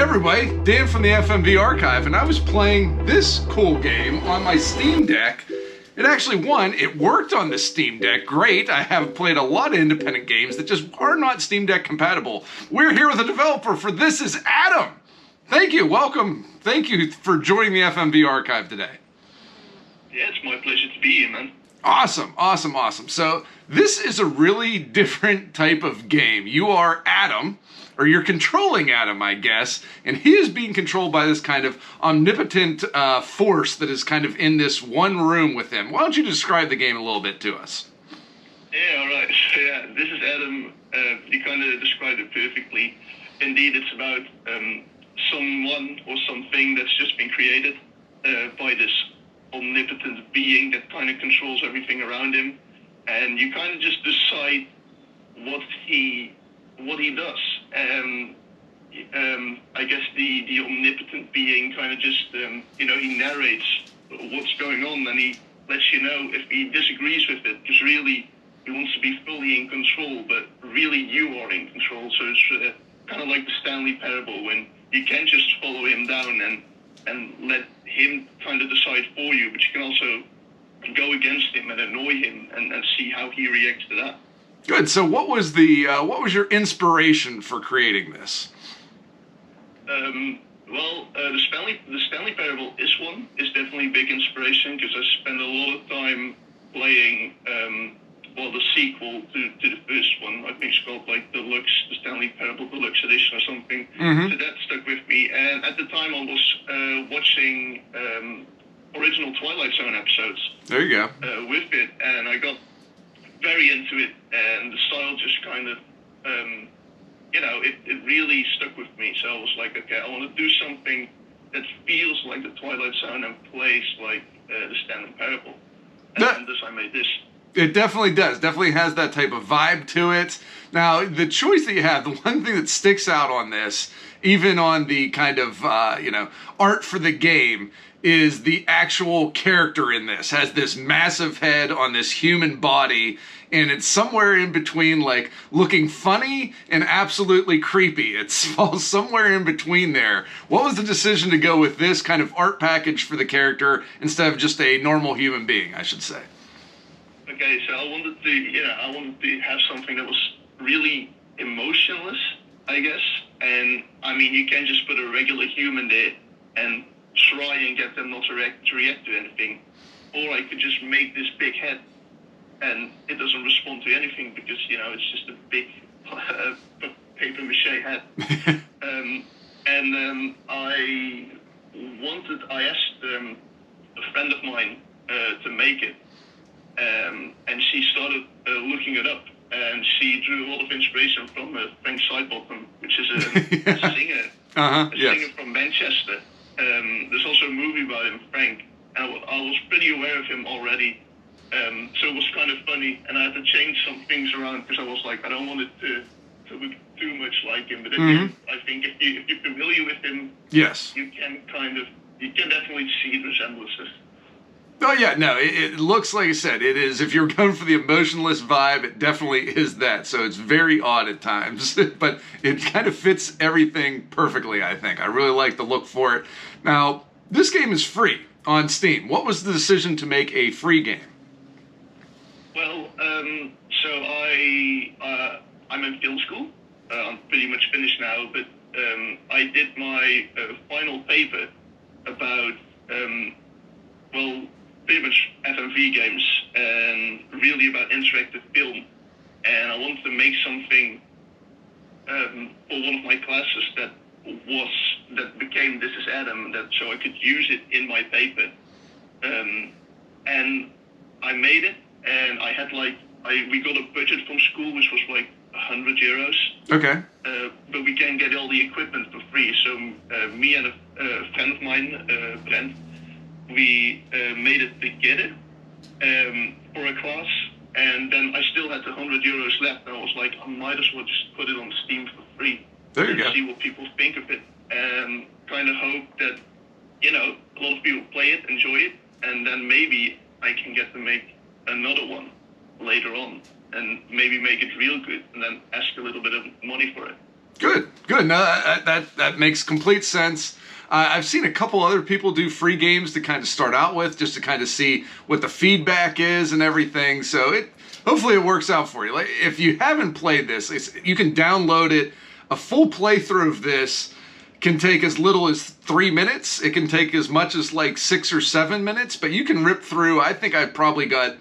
Everybody, Dan from the FMV Archive, and I was playing this cool game on my Steam Deck. It actually won. It worked on the Steam Deck great. I have played a lot of independent games that just are not Steam Deck compatible. We're here with a developer for This Is Adam. Thank you. Welcome. Thank you for joining the FMV Archive today. Yeah, it's my pleasure to be here, man. Awesome, awesome, awesome. So this is a really different type of game. You are Adam, or you're controlling Adam, I guess, and he is being controlled by this kind of omnipotent force that is kind of in this one room with him. Why don't you describe the game a little bit to us? Yeah, all right. So, yeah, this is Adam. You kind of described it perfectly. Indeed, it's about someone or something that's just been created by this omnipotent being that kind of controls everything around him, and you kind of just decide what he does. I guess the omnipotent being kind of just he narrates what's going on, and he lets you know if he disagrees with it, because really he wants to be fully in control, but really you are in control. So it's kind of like the Stanley Parable, when you can just follow him down and let him kind of decide for you, but you can also go against him and annoy him and see how he reacts to that. Good. So what was your inspiration for creating this? The Stanley Parable is definitely a big inspiration, because I spent a lot of time playing the sequel to the first one. I think it's called like the Stanley Parable Deluxe Edition or something. Mm-hmm. So that stuck with me. And at the time I was watching original Twilight Zone episodes. There you go. With it, and I got very into it, and the style just kind of, it really stuck with me. So I was like, okay, I want to do something that feels like the Twilight Zone and plays like the Stanley Parable. And thus I made this. It definitely does. Definitely has that type of vibe to it. Now, the choice that you have, the one thing that sticks out on this, even on the kind of, art for the game, is the actual character in this. Has this massive head on this human body, and it's somewhere in between, like, looking funny and absolutely creepy. It falls somewhere in between there. What was the decision to go with this kind of art package for the character instead of just a normal human being, I should say? Okay, so I wanted to have something that was really emotionless, I guess. And I mean, you can't just put a regular human there and try and get them not to react to anything. Or I could just make this big head and it doesn't respond to anything, because, it's just a big paper mache head. I asked a friend of mine to make it. And she started looking it up, and she drew a lot of inspiration from Frank Sidebottom, which is a singer, singer from Manchester. There's also a movie about him, Frank, and I was pretty aware of him already, so it was kind of funny, and I had to change some things around, because I was like, I don't want it to look too much like him, but again, I think if you're familiar with him, yes, you can definitely see the resemblances. Oh yeah, no, it looks, like I said, it is, if you're going for the emotionless vibe, it definitely is that. So it's very odd at times, but it kind of fits everything perfectly, I think. I really like the look for it. Now, this game is free on Steam. What was the decision to make a free game? Well, so I'm in film school. I'm pretty much finished now, but I did my final paper about, pretty much FMV games, and really about interactive film. And I wanted to make something for one of my classes that became This Is Adam, so I could use it in my paper. And I made it, and I had we got a budget from school which was like €100. Okay. But we can get all the equipment for free. So me and a friend of mine, Brent, we made it together for a class, and then I still had the €100 left, and I was like, I might as well just put it on Steam for free. There you go. See what people think of it, and kind of hope that, a lot of people play it, enjoy it, and then maybe I can get to make another one later on, and maybe make it real good, and then ask a little bit of money for it. Good, good. No, that makes complete sense. I've seen a couple other people do free games to kind of start out with, just to kind of see what the feedback is and everything. So hopefully it works out for you. Like, if you haven't played this, you can download it. A full playthrough of this can take as little as 3 minutes. It can take as much as like 6 or 7 minutes, but you can rip through. I think I've probably got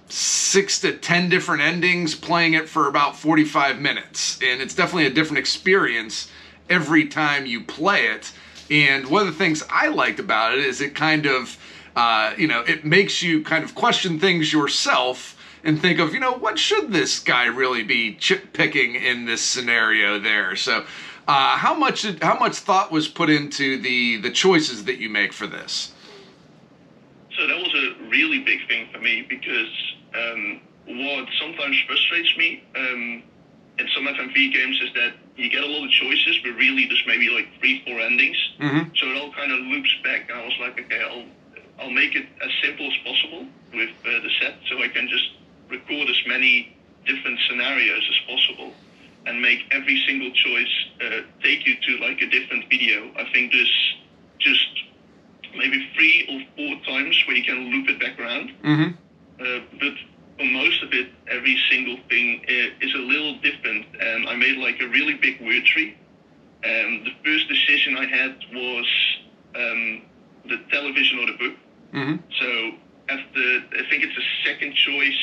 6 to 10 different endings playing it for about 45 minutes. And it's definitely a different experience every time you play it. And one of the things I liked about it is it kind of, it makes you kind of question things yourself and think of, what should this guy really be picking in this scenario there? So how much thought was put into the choices that you make for this? So that was a really big thing for me, because what sometimes frustrates me in some FMV games is that you get a lot of choices, but really there's maybe like 3-4 endings. Mm-hmm. So it all kind of loops back. And I was like, okay, I'll make it as simple as possible with the set, so I can just record as many different scenarios as possible and make every single choice take you to like a different video. I think there's just maybe 3 or 4 times where you can loop it back around. Mm-hmm. But for most of it, every single thing is a little different. And I made like a really big word tree. And the first decision I had was the television or the book. Mm-hmm. So I think it's the second choice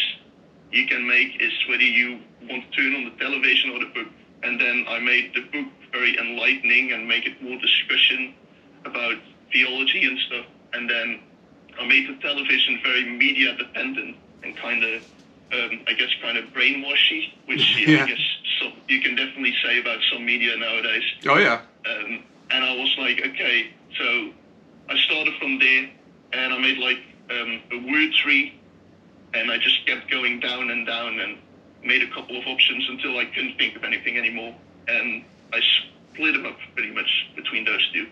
you can make is whether you want to turn on the television or the book. And then I made the book very enlightening and make it more discussion about theology and stuff. And then I made the television very media dependent and kind of, kind of brainwashy, which yeah. I guess you can definitely say about some media nowadays. Oh, yeah. And I was like, okay, so I started from there, and I made like a word tree, and I just kept going down and down and made a couple of options until I couldn't think of anything anymore. And I split them up pretty much between those two.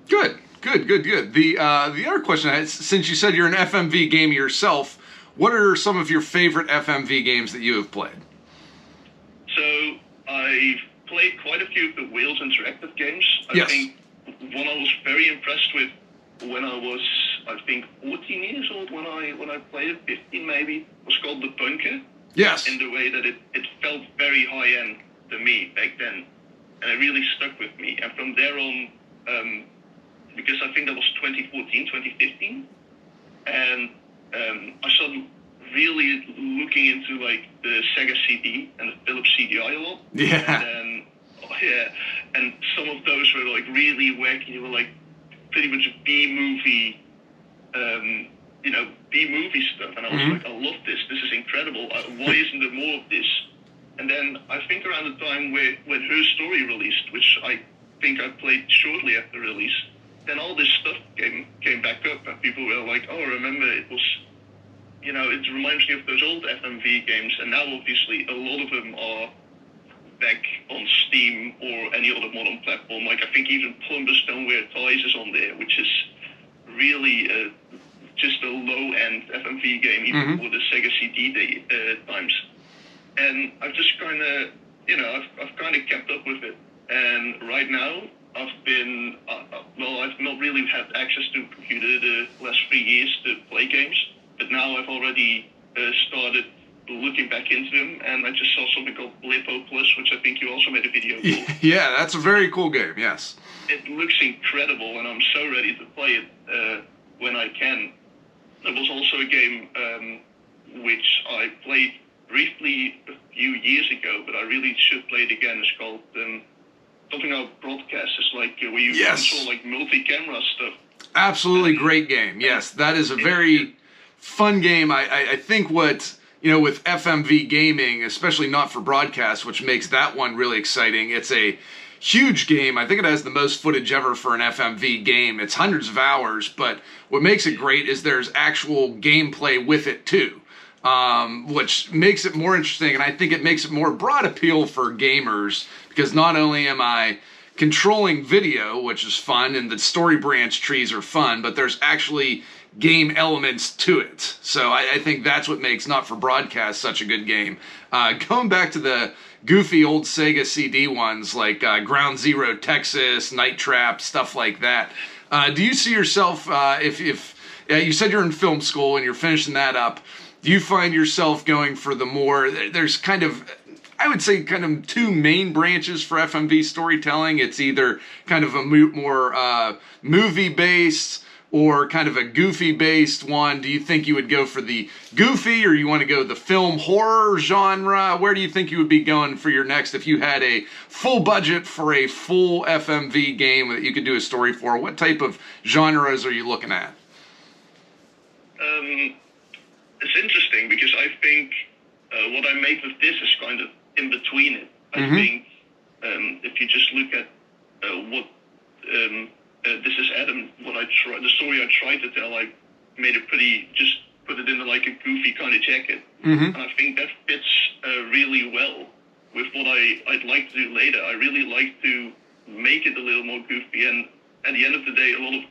Good. The other question I had, since you said you're an FMV gamer yourself, what are some of your favorite FMV games that you have played? So I've played quite a few of the Wales Interactive games. Yes. I think one I was very impressed with when I was, I think, 14 years old when I played it, 15 maybe, was called The Bunker. Yes. In the way that it felt very high-end to me back then. And it really stuck with me. And from there on, because I think that was 2014, 2015, and I started really looking into like the Sega CD and the Philips CDI a lot. Yeah. And some of those were like really wacky. They were like pretty much B-movie, B-movie stuff. And I was like, I love this. This is incredible. Why isn't there more of this? And then I think around the time when Her Story released, which I think I played shortly after release, then all this stuff came back up, and people were like, oh, remember, it was, it reminds me of those old FMV games, and now obviously a lot of them are back on Steam or any other modern platform. Like, I think even Plumbers Don't Wear Ties is on there, which is really just a low-end FMV game, even for the Sega CD times. And I've just kind of, I've kind of kept up with it. And right now, I've not really had access to a computer the last 3 years to play games, but now I've already started looking back into them, and I just saw something called Blippo Plus, which I think you also made a video for. Yeah, that's a very cool game, yes. It looks incredible, and I'm so ready to play it when I can. There was also a game which I played briefly a few years ago, but I really should play it again. It's called something about broadcast. It's like where you control like multi-camera stuff. Absolutely great game. Yes, that is a very fun game. I think what, with FMV gaming, especially not for broadcast, which makes that one really exciting, it's a huge game. I think it has the most footage ever for an FMV game. It's hundreds of hours, but what makes it great is there's actual gameplay with it too. Which makes it more interesting, and I think it makes it more broad appeal for gamers, because not only am I controlling video, which is fun, and the story branch trees are fun, but there's actually game elements to it. So I think that's what makes Not For Broadcast such a good game. Going back to the goofy old Sega CD ones like Ground Zero Texas, Night Trap, stuff like that. Do you see yourself, if you said you're in film school and you're finishing that up, do you find yourself going for the more, there's kind of, I would say kind of two main branches for FMV storytelling. It's either kind of a more movie-based or kind of a goofy-based one. Do you think you would go for the goofy, or you want to go the film horror genre? Where do you think you would be going for your next, if you had a full budget for a full FMV game that you could do a story for? What type of genres are you looking at? It's interesting because I think what I made with this is kind of in between it. I think if you just look at what This Is Adam, the story I tried to tell, I made it just put it into like a goofy kind of jacket. And I think that fits really well with what I'd like to do later. I really like to make it a little more goofy, and at the end of the day, a lot of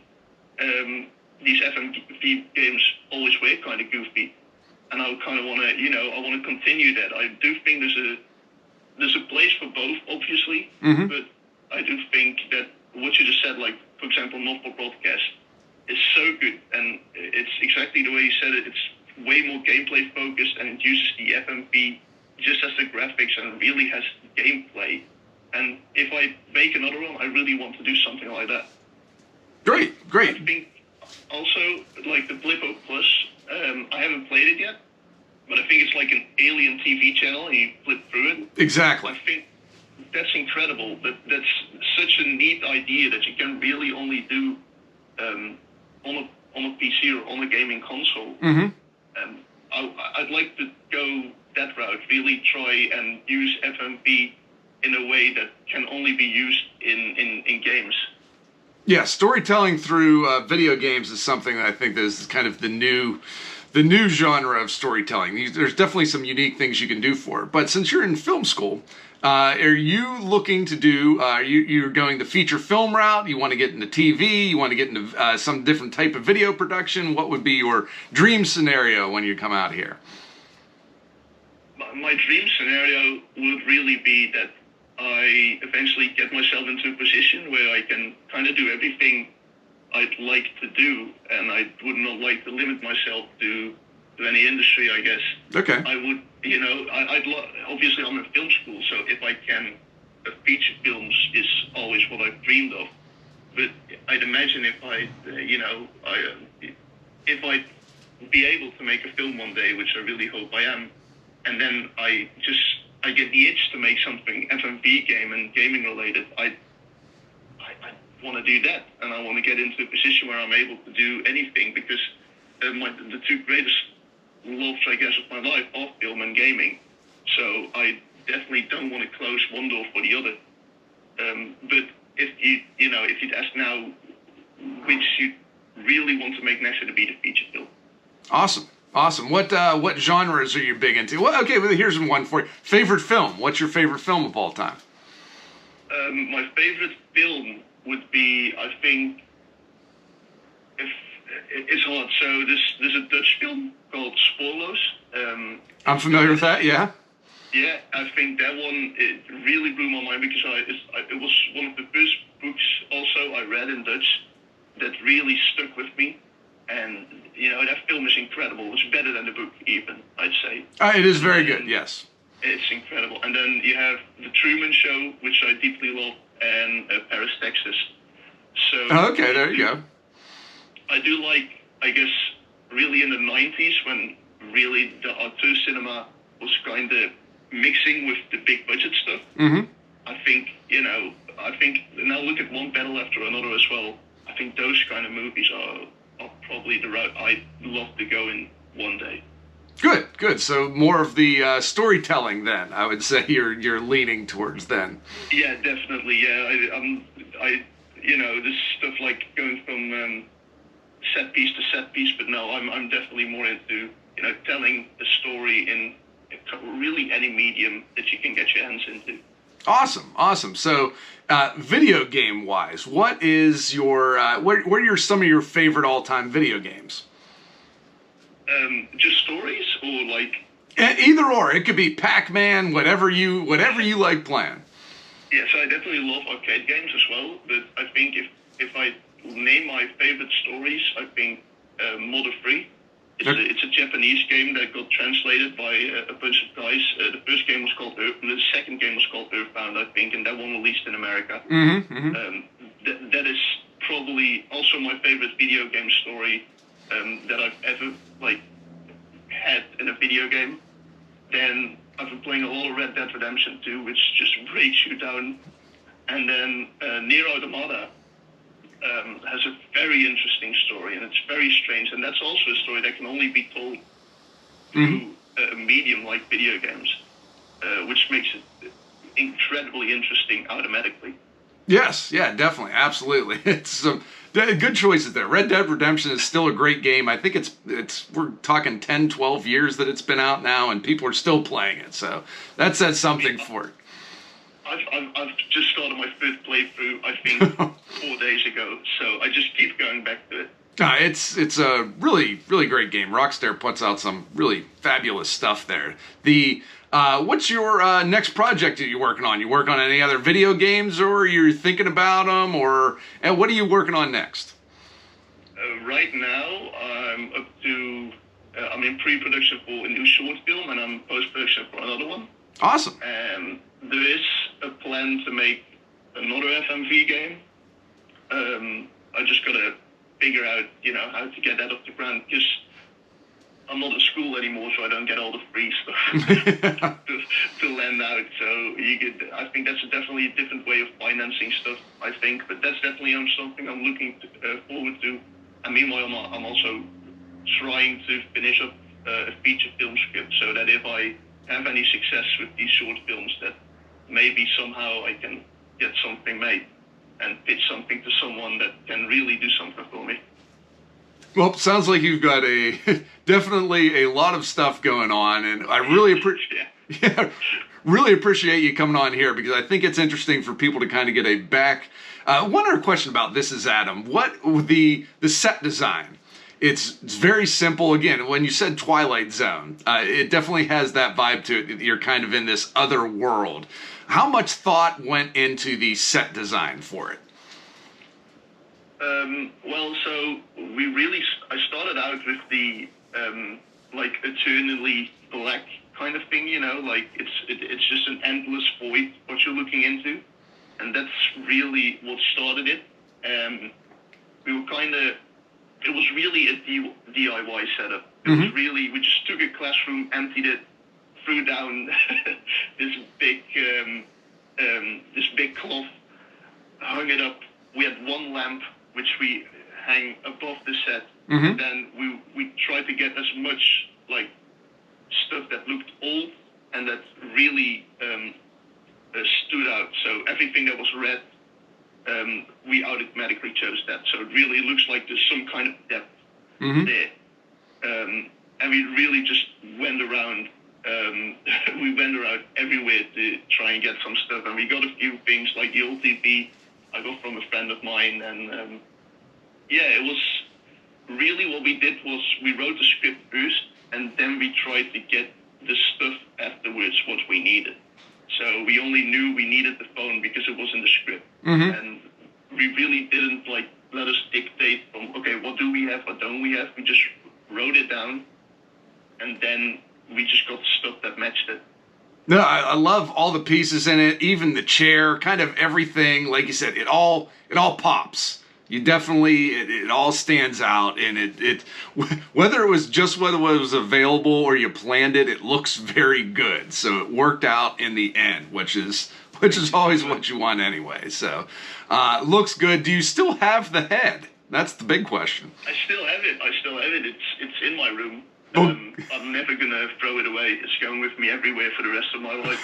these FMV games always were kind of goofy. And I kind of want to, I want to continue that. I do think there's a place for both, obviously, but I do think that what you just said, like, for example, Not For Broadcast, is so good, and it's exactly the way you said it. It's way more gameplay focused, and it uses the FMV just as the graphics, and it really has gameplay. And if I make another one, I really want to do something like that. Great. I think also, like the Blippo Plus, I haven't played it yet, but I think it's like an alien TV channel, and you flip through it. Exactly. I think that's incredible. That's such a neat idea that you can really only do on a PC or on a gaming console. I'd like to go that route, really try and use FMV in a way that can only be used in games. Yeah, storytelling through video games is something that I think is kind of the new genre of storytelling. There's definitely some unique things you can do for it. But since you're in film school, are you looking to do, you're going the feature film route? You want to get into TV? You want to get into some different type of video production? What would be your dream scenario when you come out here? My dream scenario would really be that I eventually get myself into a position where I can kind of do everything I'd like to do, and I would not like to limit myself to any industry, I guess. Okay. I would, obviously I'm in film school, so if I can, feature films is always what I've dreamed of. But I'd imagine if I'd be able to make a film one day, which I really hope I am, and then I get the itch to make something FMV game and gaming related, I want to do that, and I want to get into a position where I'm able to do anything, because the two greatest loves, I guess, of my life are film and gaming. So I definitely don't want to close one door for the other. But if you'd ask now which you really want to make next, it'd be the feature film. Awesome. What genres are you big into? Well, okay, here's one for you. Favorite film? What's your favorite film of all time? My favorite film would be, I think, it's hard. So there's a Dutch film called Spoorloos. I'm familiar with that. Yeah. Yeah, I think that one, it really blew my mind, because it was one of the first books also I read in Dutch that really stuck with me. And, that film is incredible. It's better than the book, even, I'd say. It is very good, yes. It's incredible. And then you have The Truman Show, which I deeply love, and Paris, Texas. So okay, there you go. I do like, I guess, really in the 90s, when really the auteur cinema was kind of mixing with the big budget stuff. I think, now look at One Battle After Another as well. I think those kind of movies are probably the route I'd love to go in one day. Good. So more of the storytelling then, I would say you're leaning towards then. Yeah, definitely. Yeah, this stuff like going from set piece to set piece, but no, I'm definitely more into telling a story in really any medium that you can get your hands into. Awesome. So, video game wise, what is your what are some of your favorite all-time video games? Just stories or like? Either or. It could be Pac-Man, whatever you like playing. Yes, I definitely love arcade games as well. But I think if I name my favorite stories, I think Model 3. It's a Japanese game that got translated by a bunch of guys. The first game was called Earth, and the second game was called Earthbound, I think, and that one released in America. That is probably also my favorite video game story that I've ever had in a video game. Then I've been playing a lot of Red Dead Redemption 2, which just breaks you down. And then Nier Automata has a very interesting story, and it's very strange. And that's also a story that can only be told through a medium like video games, which makes it incredibly interesting automatically. Yes, yeah, definitely, absolutely. It's some good choices there. Red Dead Redemption is still a great game. I think we're talking 10, 12 years that it's been out now, and people are still playing it. So that says something for it. I've just started my fifth playthrough, I think, 4 days ago. So I just keep going back to it. It's a really, really great game. Rockstar puts out some really fabulous stuff there. What's your next project that you're working on? You work on any other video games, or you're thinking about them, and what are you working on next? Right now, I'm in pre-production for a new short film, and I'm post-production for another one. Awesome. There is a plan to make another FMV game. I just gotta figure out, how to get that off the ground, because I'm not at school anymore, so I don't get all the free stuff to lend out. So I think that's definitely a different way of financing stuff, I think. But that's definitely something I'm looking forward to. And meanwhile, I'm also trying to finish up a feature film script, so that if I have any success with these short films, that maybe somehow I can get something made and pitch something to someone that can really do something for me. Well, sounds like you've got definitely a lot of stuff going on, and I really really appreciate you coming on here, because I think it's interesting for people to kind of get a back. One other question about This Is Adam. What the set design? It's very simple. Again, when you said Twilight Zone, it definitely has that vibe to it. You're kind of in this other world. How much thought went into the set design for it? Well, so I started out with the eternally black kind of thing, it's just an endless void what you're looking into, and that's really what started it. It was really a DIY setup. It was really, we just took a classroom, emptied it, threw down this big cloth, hung it up. We had one lamp which we hang above the set. And then we tried to get as much stuff that looked old and that really stood out. So everything that was red, we automatically chose that. So it really looks like there's some kind of depth there. And we really just went around. We went around everywhere to try and get some stuff, and we got a few things like the old TV I got from a friend of mine, and it was really what we did was we wrote the script first, and then we tried to get the stuff afterwards what we needed. So we only knew we needed the phone because it was in the script, and we really didn't let us dictate from, okay, what do we have, what don't we have. We just wrote it down, and then we just got stuff that matched it. No, I love all the pieces in it, even the chair, kind of everything. Like you said, it all pops. You definitely, it all stands out, and it whether it was just what was available or you planned it, it looks very good. So it worked out in the end, which is always what you want anyway. So looks good. Do you still have the head? That's the big question. I still have it. It's in my room. I'm never gonna throw it away. It's going with me everywhere for the rest of my life.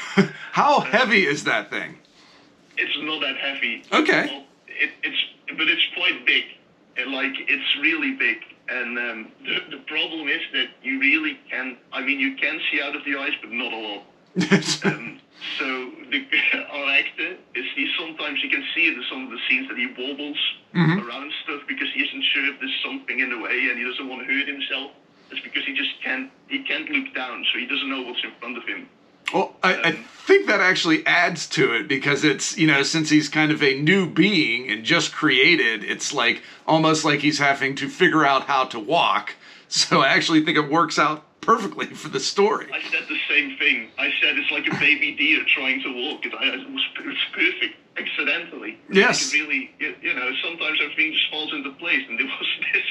How heavy is that thing? It's not that heavy. Okay. Well, but it's quite big. It's really big. And the problem is that you really can. I mean, you can see out of the eyes, but not a lot. So our actor sometimes you can see it in some of the scenes that he wobbles around stuff because he isn't sure if there's something in the way and he doesn't want to hurt himself. It's because he can't look down, so he doesn't know what's in front of him. Well, I think that actually adds to it because it's, you know, since he's kind of a new being and just created, it's like almost like he's having to figure out how to walk. So I actually think it works out perfectly for the story. I said the same thing. I said it's like a baby deer trying to walk. It was perfect, accidentally. Yes. Like really, you know, sometimes everything just falls into place, and this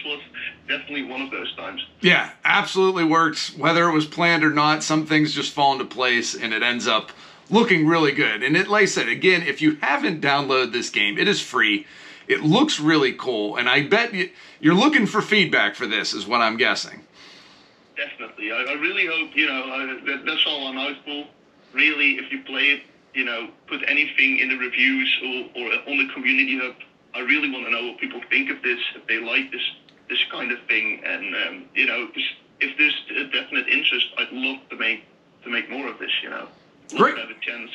was definitely one of those times. Yeah, absolutely works. Whether it was planned or not, some things just fall into place, and it ends up looking really good. And it, like I said, again, if you haven't downloaded this game, it is free. It looks really cool, and I bet you're looking for feedback for this, is what I'm guessing. Definitely. I really hope, you know, that's all I'm out for. Really, if you play it, you know, put anything in the reviews or on the community hub. I really want to know what people think of this, if they like this kind of thing. And, you know, if there's a definite interest, I'd love to make more of this, you know. Great. To have a chance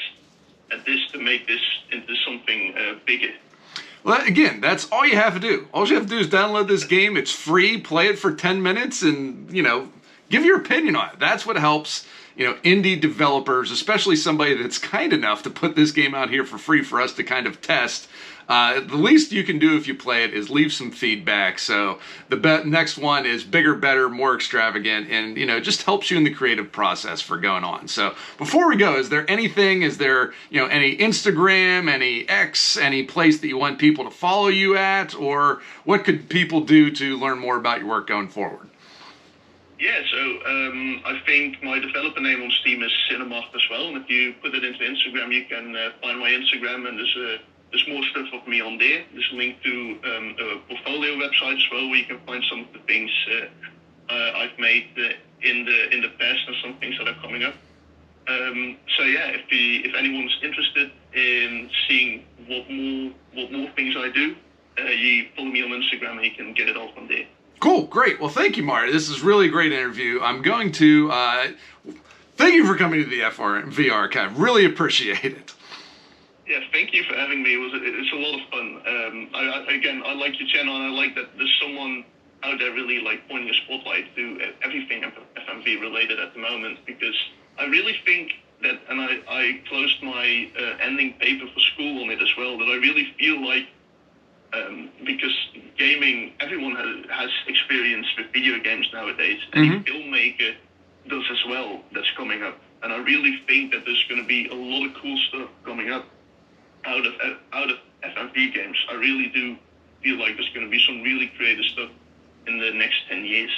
at this to make this into something bigger. Well, again, that's all you have to do. All you have to do is download this game. It's free. Play it for 10 minutes and, you know, give your opinion on it. That's what helps, you know, indie developers, especially somebody that's kind enough to put this game out here for free for us to kind of test. The least you can do if you play it is leave some feedback. So the next one is bigger, better, more extravagant, and, you know, just helps you in the creative process for going on. So before we go, is there, you know, any Instagram, any X, any place that you want people to follow you at, or what could people do to learn more about your work going forward? Yeah, so I think my developer name on Steam is Cineart as well, and if you put it into Instagram, you can find my Instagram, and there's more stuff of me on there. There's a link to a portfolio website as well, where you can find some of the things I've made in the past and some things that are coming up. So yeah, if anyone's interested in seeing what more things I do, you follow me on Instagram and you can get it all from there. Cool, great. Well, thank you, Mart. This is really a great interview. I'm going to thank you for coming to the FMV Archive. Really appreciate it. Yeah, thank you for having me. It's a lot of fun. I like your channel, and I like that there's someone out there really like pointing a spotlight to everything FMV related at the moment, because I really think that, and I closed my ending paper for school on it as well, that I really feel like because gaming, everyone has experience with video games nowadays, and the filmmaker does as well, that's coming up. And I really think that there's going to be a lot of cool stuff coming up out of FMV games. I really do feel like there's going to be some really creative stuff in the next 10 years.